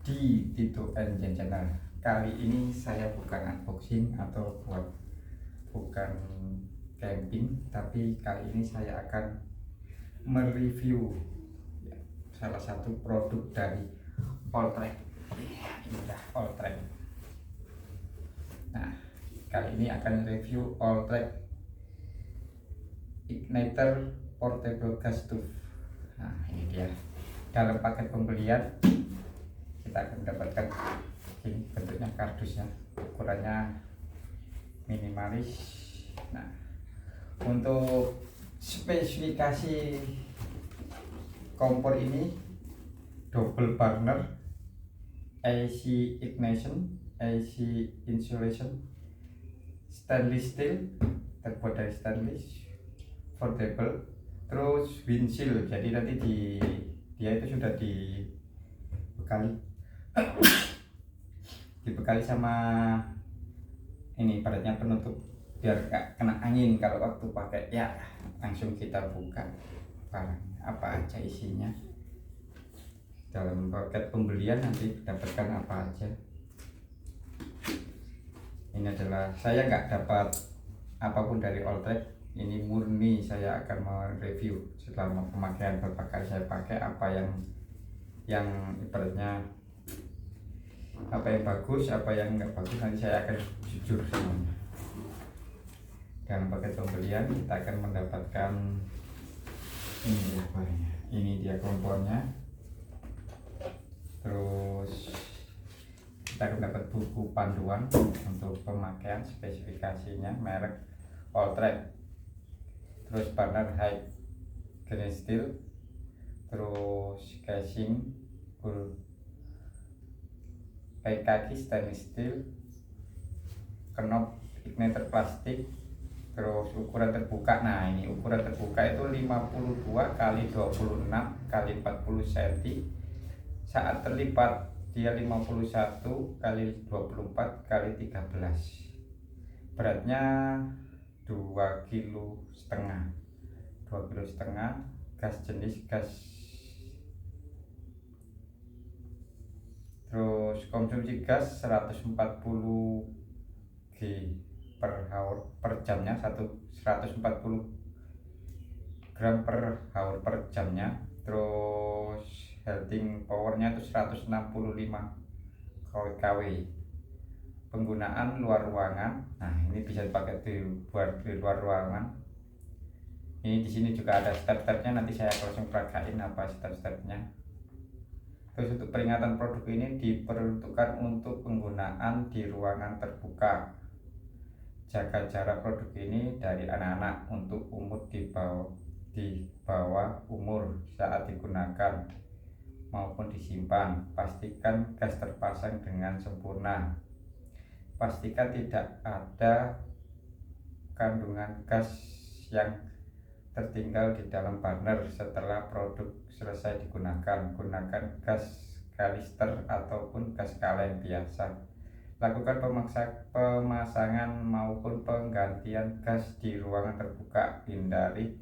di Tito Engine Channel. Kali ini saya bukan unboxing atau bukan camping, tapi kali ini saya akan mereview salah satu produk dari Alltrack. Ini dah Alltrack. Nah, kali ini akan review Alltrack Igniter Portable Gas Stove. Nah, ini dia. Dalam paket pembelian kita akan mendapatkan ini bentuknya kardusnya, ukurannya minimalis. Nah, untuk spesifikasi kompor ini double burner, AC ignition, AC insulation, stainless steel, terbuat dari stainless, foldable, terus windshield. Jadi nanti dia itu sudah dibekali sama ini baratnya penutup biar gak kena angin kalau waktu pakai. Ya, langsung kita buka barangnya apa aja isinya. Dalam paket pembelian nanti dapatkan apa aja. Ini adalah saya nggak dapat apapun dari Alltrack, ini murni saya akan mereview setelah pemakaian. Beberapa kali saya pakai apa yang ibaratnya apa yang bagus, apa yang nggak bagus, nanti saya akan jujur semuanya. Dalam paket pembelian kita akan mendapatkan ini dia barangnya, ini dia kompornya, terus kita akan dapat buku panduan untuk pemakaian, spesifikasinya, merek Alltrack, terus burner high grade steel, terus casing kayak kaki stainless steel, knob igniter plastik, terus ukuran terbuka. Nah, ini ukuran terbuka itu 52 kali 26 kali 40 cm. Saat terlipat dia 51 kali 24 kali 13. Beratnya 2,5 kg. 2,5 kg. Gas jenis gas. Terus konsumsi gas 140 G per hour per jamnya, 140 gram per hour per jamnya. Terus heating powernya itu 165 kW. Penggunaan luar ruangan. Nah, ini bisa dipakai di luar ruangan. Ini di sini juga ada step-stepnya, nanti saya langsung peragain apa step-stepnya. Terus untuk peringatan produk ini diperuntukkan untuk penggunaan di ruangan terbuka. Jaga jarak produk ini dari anak-anak untuk umur di bawah umur saat digunakan maupun disimpan. Pastikan gas terpasang dengan sempurna. Pastikan tidak ada kandungan gas yang tertinggal di dalam burner setelah produk selesai digunakan. Gunakan gas kanister ataupun gas kaleng biasa. Lakukan pemasangan maupun penggantian gas di ruangan terbuka. Hindari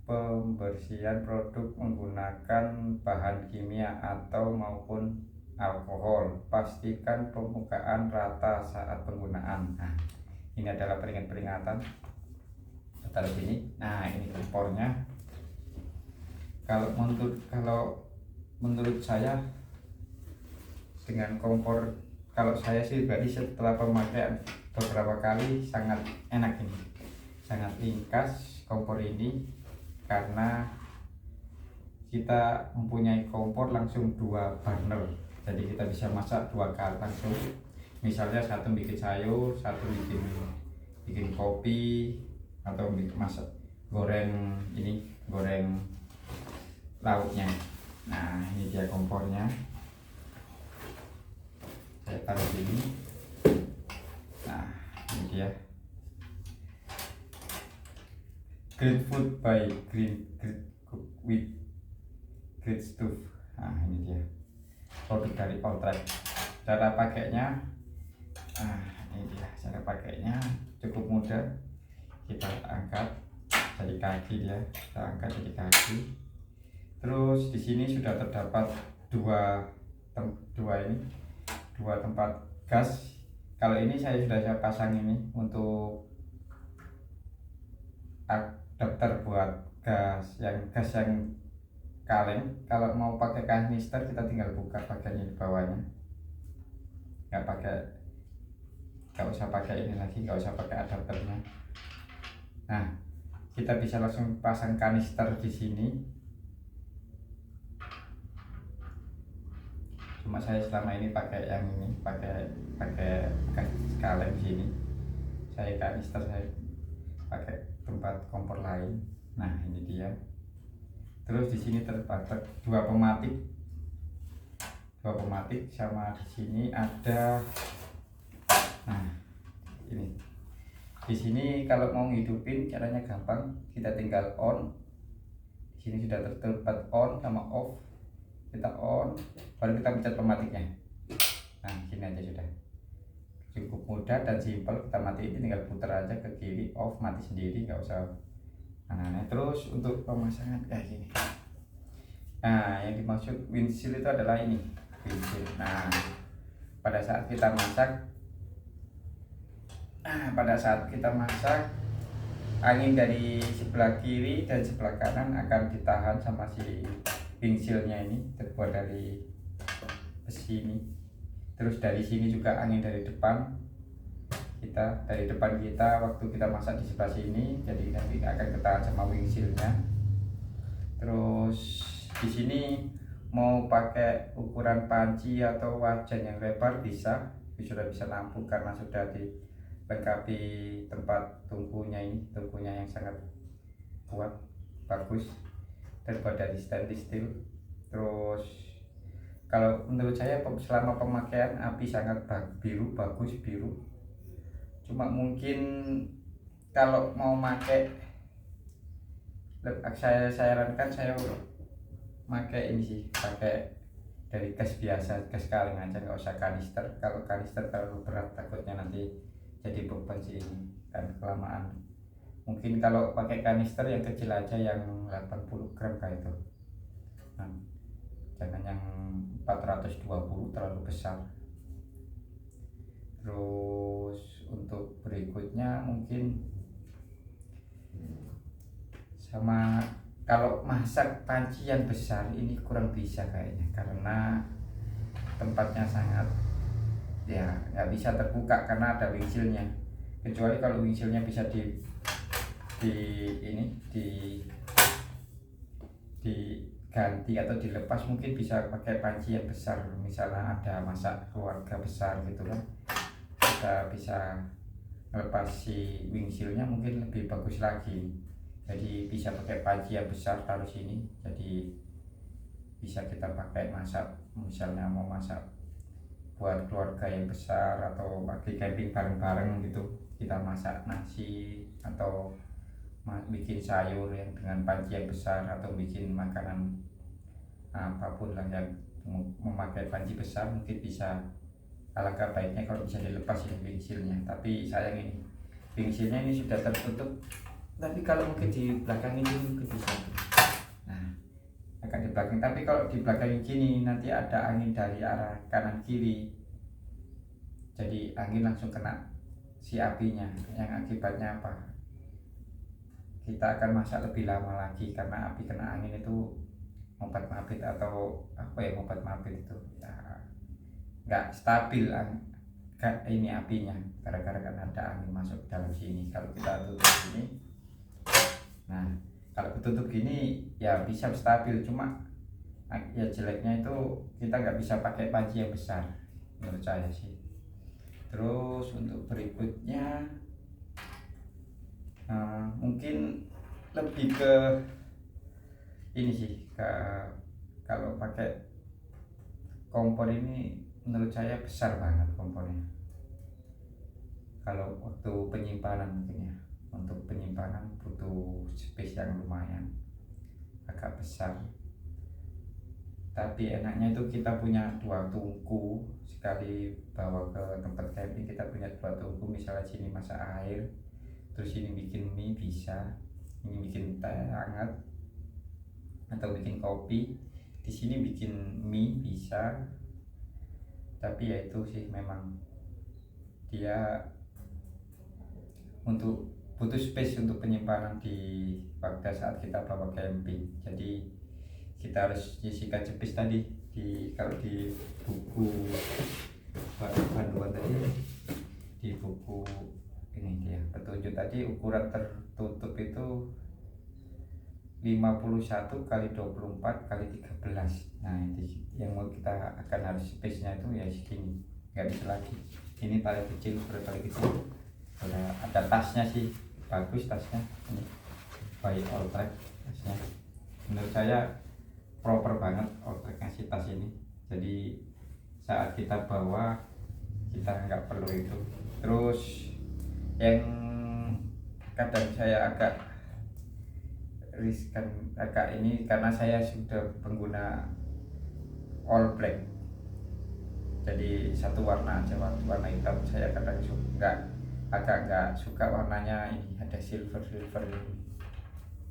pembersihan produk menggunakan bahan kimia atau maupun alkohol. Pastikan permukaan rata saat penggunaan. Nah, ini adalah peringatan taruh sini. Nah, ini kompornya. Kalau menurut saya dengan kompor, kalau saya sih berarti setelah pemakaian beberapa kali sangat enak ini, sangat ringkas kompor ini, karena kita mempunyai kompor langsung 2 burner, jadi kita bisa masak 2 kali langsung. Misalnya satu bikin sayur, satu bikin kopi, atau masak goreng lauknya. Nah, ini dia kompornya. Saya taruh sini. Nah, ini dia Great Food by Green Cook with Great Stove. Nah, ini dia produk dari Alltrack. Cara pakainya, nah ini dia cara pakainya, cukup mudah. Kita angkat jadi kaki ya, kita angkat jadi kaki. Terus di sini sudah terdapat 2 dua tempat gas. Kalau ini saya pasang ini untuk adapter buat gas yang kaleng. Kalau mau pakai kanister kita tinggal buka bagian ini bawahnya, nggak usah pakai ini lagi, nggak usah pakai adapternya. Nah, kita bisa langsung pasang kanister di sini. Cuma saya selama ini pakai yang ini, pakai gas kaleng sini. Saya kanister saya pakai tempat kompor lain. Nah, ini dia. Terus di sini terdapat dua pematik sama di sini ada. Nah, ini di sini kalau mau hidupin caranya gampang, kita tinggal on. Di sini sudah terdapat on sama off. Kita on, baru kita pencet pematiknya. Nah, gini aja sudah, cukup mudah dan simpel. Kita matiin, tinggal putar aja ke kiri, off, mati sendiri, nggak usah aneh-aneh. Terus untuk pemasangan kayak gini. Nah, yang dimaksud windshield itu adalah ini, windshield. Nah, pada saat kita masak, angin dari sebelah kiri dan sebelah kanan akan ditahan sama si windshieldnya. Ini terbuat dari besi ini. Terus dari sini juga angin dari depan kita waktu kita masak di sebelah sini, jadi nanti akan ketahan sama windshieldnya. Terus di sini mau pakai ukuran panci atau wajan yang lebar sudah bisa nampung karena sudah dilengkapi tempat tungkunya yang sangat kuat, bagus, terbuat dari stainless steel. Terus kalau menurut saya selama pemakaian api sangat bagus biru. Cuma mungkin kalau mau pakai, saya sarankan saya pakai ini sih, pakai dari gas biasa, gas kaleng aja, nggak usah kanister. Kalau kanister terlalu berat, takutnya nanti jadi beban sih ini dan kelamaan. Mungkin kalau pakai kanister yang kecil aja, yang 80 gram kayak itu. Nah, jangan yang 420, terlalu besar. Terus untuk berikutnya mungkin sama, kalau masak panci yang besar ini kurang bisa kayaknya, karena tempatnya sangat nggak bisa terbuka karena ada windshieldnya. Kecuali kalau windshieldnya bisa diganti atau dilepas, mungkin bisa pakai panci yang besar. Misalnya ada masak keluarga besar gitu kan, kita bisa melepas si windshieldnya, mungkin lebih bagus lagi. Jadi bisa pakai panci yang besar taruh sini, jadi bisa kita pakai masak, misalnya mau masak buat keluarga yang besar atau lagi camping bareng-bareng gitu, kita masak nasi atau bikin sayur yang dengan panci yang besar, atau bikin makanan apapun lah yang memakai panci besar, mungkin bisa. Alangkah baiknya kalau bisa dilepas ini windshieldnya, tapi sayang ini windshieldnya ini sudah tertutup. Tapi kalau mungkin di belakang ini mungkin bisa. Nah, akan di belakang, tapi kalau di belakang gini nanti ada angin dari arah kanan kiri, jadi angin langsung kena si apinya, yang akibatnya apa, kita akan masak lebih lama lagi karena api kena angin itu mopet-mapit atau mopet-mapit itu ya, nggak stabil ini apinya, gara-gara kan ada angin masuk ke dalam sini. Kalau kita tutup ini, nah kalau ketutup gini ya bisa stabil, cuma ya jeleknya itu kita nggak bisa pakai panci yang besar menurut saya sih. Terus untuk berikutnya mungkin lebih ke ini sih, kalau pakai kompor ini menurut saya besar banget kompornya. Kalau waktu penyimpanan mungkin ya, untuk penyimpanan butuh space yang lumayan agak besar. Tapi enaknya itu kita punya dua tungku, sekali bawa ke tempat camping kita punya dua tungku. Misalnya sini masak air, terus ini bikin mie bisa, ini bikin teh hangat atau bikin kopi, di sini bikin mie bisa, tapi ya itu sih memang dia untuk butuh space untuk penyimpanan pada saat kita bawa camping. Jadi kita harus isi kajepis tadi kalau di buku panduan tadi, di buku ini dia petunjuk tadi, ukuran tertutup itu 51 kali 24 kali 13. Nah ini yang mau kita akan harus space nya itu ya segini, nggak bisa lagi. Ini paling kecil, paling kecil. Ada tasnya sih, bagus tasnya ini, by Alltrack tasnya. Menurut saya proper banget Alltrack ngasih tas ini. Jadi saat kita bawa kita nggak perlu itu. Terus yang kadang saya agak riskan agak ini karena saya sudah pengguna all black, jadi satu warna aja, warna hitam. Saya kadang agak nggak suka warnanya ini ada silver ini.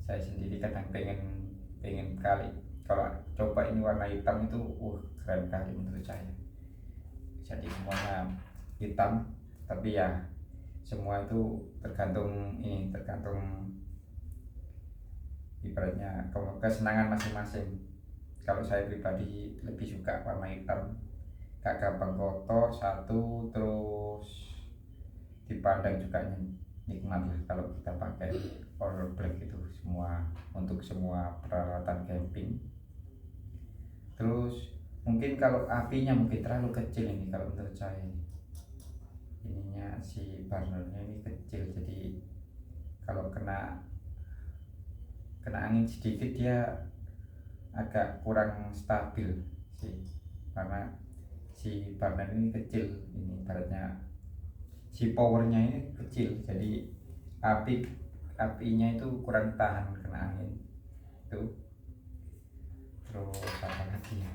Saya sendiri kadang pengen kali kalau coba ini warna hitam itu keren kali menurut saya. Jadi semuanya hitam, tapi ya semua itu tergantung ibaratnya kesenangan masing-masing. Kalau saya pribadi lebih suka warna hitam, gak gampang kotor satu, terus dipandang juga nikmat lah kalau kita pakai all black itu semua untuk semua peralatan camping. Terus mungkin kalau apinya mungkin terlalu kecil ini kalau menurut saya, ininya si burnernya ini kecil, jadi kalau kena angin sedikit dia agak kurang stabil sih, karena si burner ini kecil, ini ibaratnya si powernya ini kecil, jadi apinya itu kurang tahan kena angin itu. Terus apa lagi ya,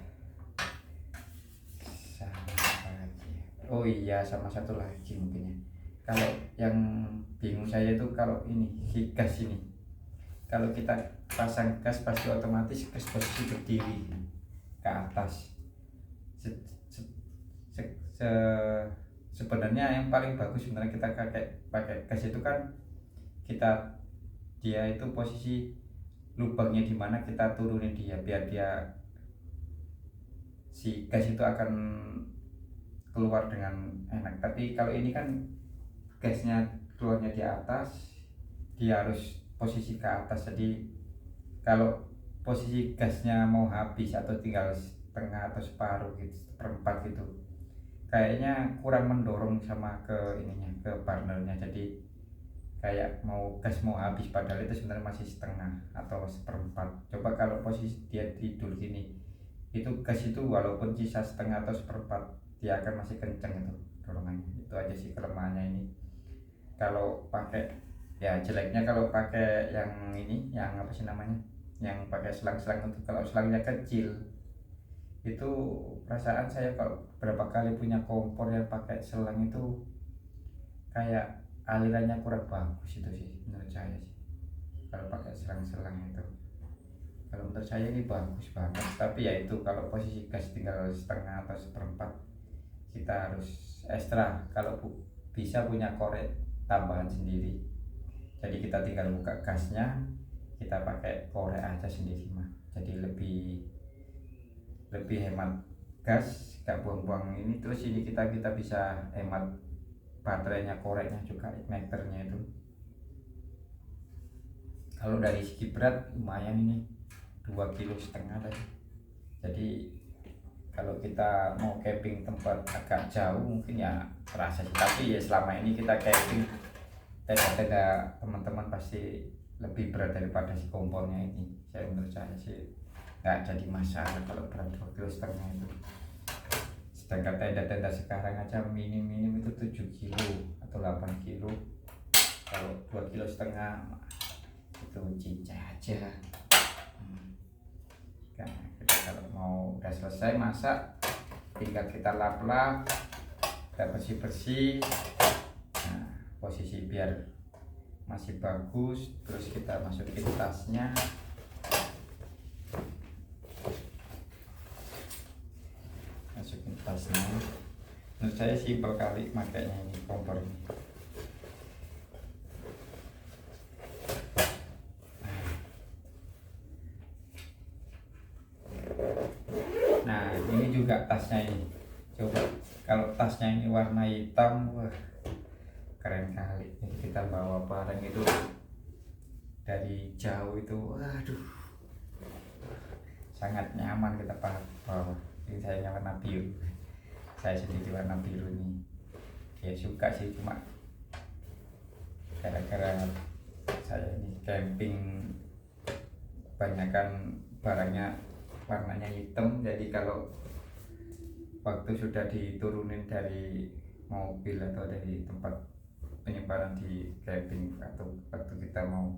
oh iya sama satu lagi mungkin ya, kalau yang bingung saya itu kalau ini gas ini, kalau kita pasang gas pasti otomatis gas posisi berdiri ke atas. Sebenarnya yang paling bagus sebenarnya kita pakai gas itu kan dia itu posisi lubangnya di mana kita turunin dia, biar dia si gas itu akan keluar dengan enak. Tapi kalau ini kan gasnya keluarnya di atas, dia harus posisi ke atas, jadi kalau posisi gasnya mau habis atau tinggal setengah atau separuh gitu, seperempat gitu, kayaknya kurang mendorong sama ke ininya, ke burnernya. Jadi kayak gas mau habis padahal itu sebenarnya masih setengah atau seperempat. Coba kalau posisi dia tidur gini, itu gas itu walaupun sisa setengah atau seperempat dia akan masih kenceng itu dorongannya. Itu aja sih kelemahannya ini. Kalau pakai ya jeleknya kalau pakai yang ini, yang apa sih namanya, yang pakai selang-selang itu, kalau selangnya kecil itu perasaan saya kalau berapa kali punya kompor yang pakai selang itu kayak alirannya kurang bagus itu sih menurut saya sih, kalau pakai selang-selang itu. Kalau menurut saya ini bagus banget, tapi ya itu kalau posisi gas tinggal setengah atau seperempat kita harus ekstra, kalau bisa punya korek tambahan sendiri. Jadi kita tinggal buka gasnya, kita pakai korek aja sendiri mah, jadi lebih hemat gas, gak buang-buang ini. Terus ini kita bisa hemat baterainya, koreknya juga, igniternya itu. Kalau dari segi berat lumayan ini 2,5 kg tadi. Jadi kalau kita mau camping tempat agak jauh mungkin ya terasa sih, tapi ya selama ini kita camping tenda teman-teman pasti lebih berat daripada si kompornya ini. Menurut saya sih nggak jadi masalah kalau berat 2,5 kg itu. Sedangkan tenda-tenda sekarang aja minim itu 7 kilo atau 8 kilo. Kalau 2,5 kg itu cincah aja. Kalau mau udah selesai masak, tinggal kita lap-lap, kita bersih-bersih. Nah, posisi biar masih bagus, terus kita masukin tasnya. Masukin tasnya. menurut saya simpel kali makanya ini kompor ini. Nah ini juga tasnya ini, coba kalau tasnya ini warna hitam, wah keren kali. Jadi kita bawa barang itu dari jauh itu, waduh sangat nyaman kita bawa. Ini saya warna biru, saya sendiri warna biru ini ya suka sih, cuma gara-gara saya ini camping kebanyakan barangnya warnanya hitam, jadi kalau waktu sudah diturunin dari mobil atau dari tempat penyimpanan di camping atau waktu kita mau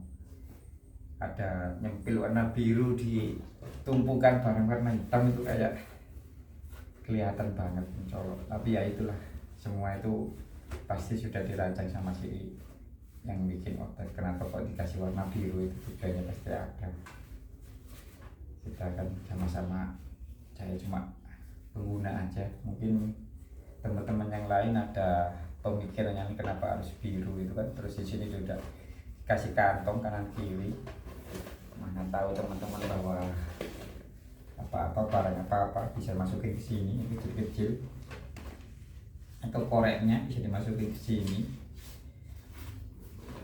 ada nyempil warna biru di tumpukan barang warna hitam, itu kayak kelihatan banget mencolok. Tapi ya itulah, semua itu pasti sudah dirancang sama si yang bikin order. Kenapa kok dikasih warna biru, itu tujuannya pasti ada. Kita akan sama-sama, saya cuma pengguna aja, mungkin teman-teman yang lain ada pemikirannya kenapa harus biru itu kan. Terus di sini sudah kasih kantong kanan kiri, mana tahu teman-teman bahwa apa-apa barang apa-apa bisa masukin ke sini, kecil-kecil, atau koreknya bisa dimasukin ke sini.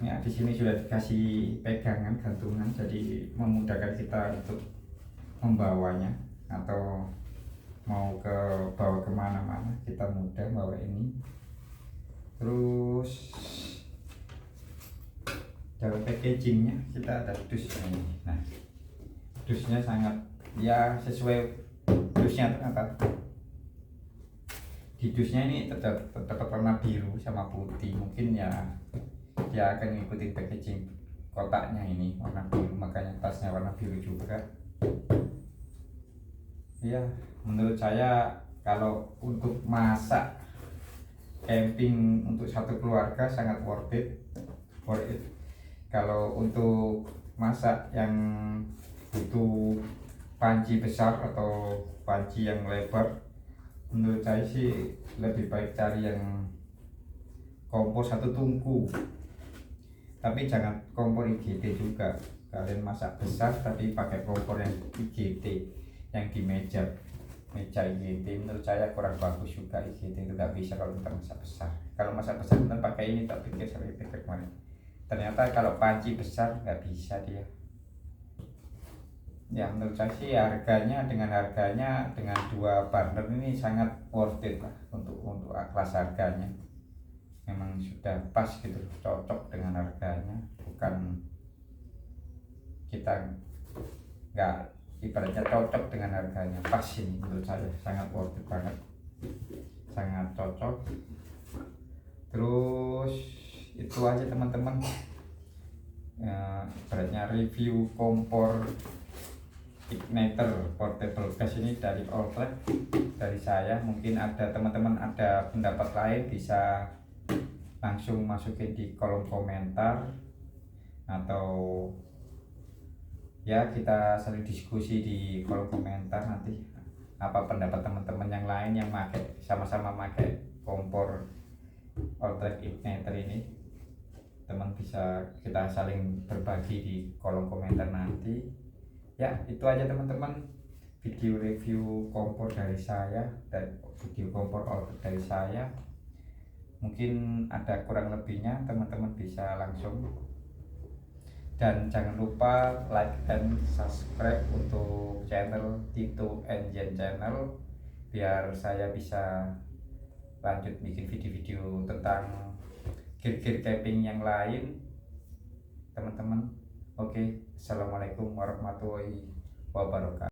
Ya di sini sudah dikasih pegangan gantungan, jadi memudahkan kita untuk membawanya, atau mau bawa kemana-mana kita mudah bawa ini. Terus dalam packagingnya kita ada dusnya ini. Nah dusnya sangat ya sesuai dusnya ternyata. Di dusnya ini tetap warna biru sama putih, mungkin ya dia akan ngikutin packaging kotaknya ini warna biru, makanya tasnya warna biru juga. Ya menurut saya kalau untuk masak camping untuk satu keluarga sangat worth it. Kalau untuk masak yang butuh panci besar atau panci yang lebar, menurut saya sih lebih baik cari yang kompor satu tungku. Tapi jangan kompor IGT juga, kalian masak besar tapi pakai kompor yang IGT yang di meja IGT, menurut saya kurang bagus juga. IGT itu nggak bisa kalau kita masak besar. Kalau masak besar kita pakai ini, tak pikir sampai pikir kemarin, ternyata kalau panci besar nggak bisa dia. Ya menurut saya sih harganya dengan dua burner ini sangat worth it lah, untuk kelas harganya memang sudah pas gitu, cocok dengan harganya. Bukan kita nggak, ibaratnya cocok dengan harganya, pas ini menurut saya sangat worth it banget, sangat cocok. Terus itu aja teman-teman ya, ibaratnya review kompor igniter portable gas ini dari Alltrack dari saya. Mungkin ada teman-teman ada pendapat lain, bisa langsung masukin di kolom komentar, atau ya kita saling diskusi di kolom komentar nanti. Apa pendapat teman-teman yang lain yang sama-sama pakai kompor Alltrack igniter ini, teman bisa kita saling berbagi di kolom komentar nanti. Ya itu aja teman-teman, video review kompor dari saya dan video kompor Alltrack dari saya. Mungkin ada kurang lebihnya, teman-teman bisa langsung. Dan jangan lupa like dan subscribe untuk channel Tito Engine Channel, biar saya bisa lanjut bikin video-video tentang gear-gear camping yang lain teman-teman. Oke, assalamualaikum warahmatullahi wabarakatuh.